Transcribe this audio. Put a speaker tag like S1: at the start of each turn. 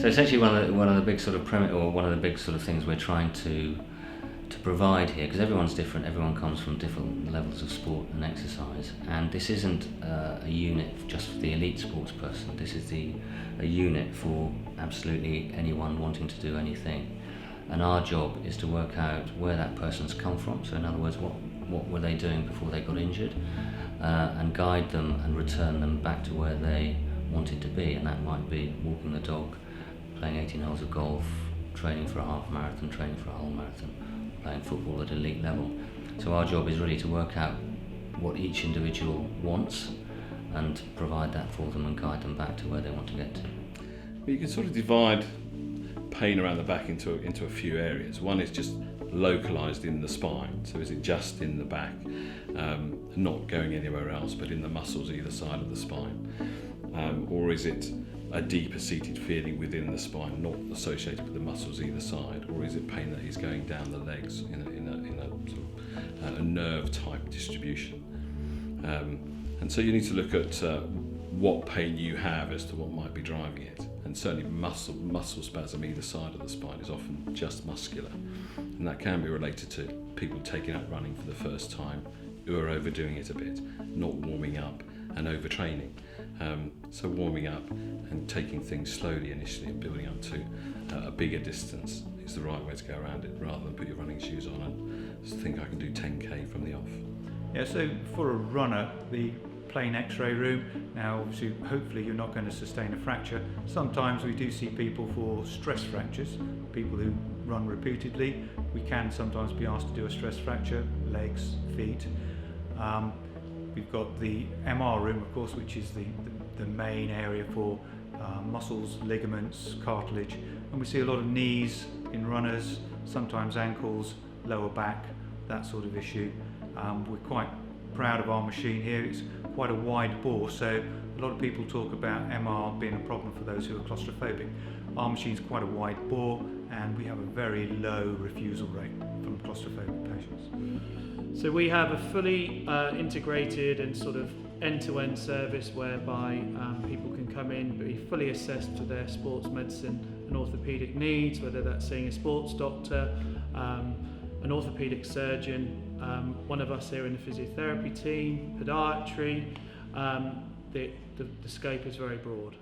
S1: So essentially, one of the big sort of one of the big sort of things we're trying to provide here, because everyone's different, everyone comes from different levels of sport and exercise, and this isn't a unit just for the elite sports person. This is a unit for absolutely anyone wanting to do anything, and our job is to work out where that person's come from. So in other words, what were they doing before they got injured, and guide them and return them back to where they wanted to be, and that might be walking the dog, playing 18 holes of golf, training for a half marathon, training for a whole marathon, playing football at elite level. So our job is really to work out what each individual wants and provide that for them and guide them back to where they want to get to.
S2: Well, you can sort of divide pain around the back into a few areas. One is just localised in the spine, so is it just in the back, not going anywhere else but in the muscles either side of the spine, or is it a deeper seated feeling within the spine, not associated with the muscles either side, or is it pain that is going down the legs in a sort of a nerve type distribution? And so you need to look at what pain you have as to what might be driving it. And certainly muscle spasm either side of the spine is often just muscular, and that can be related to people taking up running for the first time who are overdoing it a bit, not warming up and overtraining. So warming up and taking things slowly initially and building up to a bigger distance is the right way to go around it, rather than put your running shoes on and think I can do 10k from the off.
S3: Yeah, so for a runner, the plain x-ray room, now obviously hopefully you're not going to sustain a fracture. Sometimes we do see people for stress fractures, people who run repeatedly. We can sometimes be asked to do a stress fracture, legs, feet. We've got the MR room, of course, which is the main area for muscles, ligaments, cartilage, and we see a lot of knees in runners, sometimes ankles, lower back, that sort of issue. We're quite proud of our machine here. It's quite a wide bore, so a lot of people talk about MR being a problem for those who are claustrophobic. Our machine's quite a wide bore, and we have a very low refusal rate from claustrophobic patients.
S4: So we have a fully integrated and sort of end-to-end service whereby people can come in, be fully assessed for their sports medicine and orthopaedic needs, whether that's seeing a sports doctor, an orthopaedic surgeon, one of us here in the physiotherapy team, podiatry. The scope is very broad.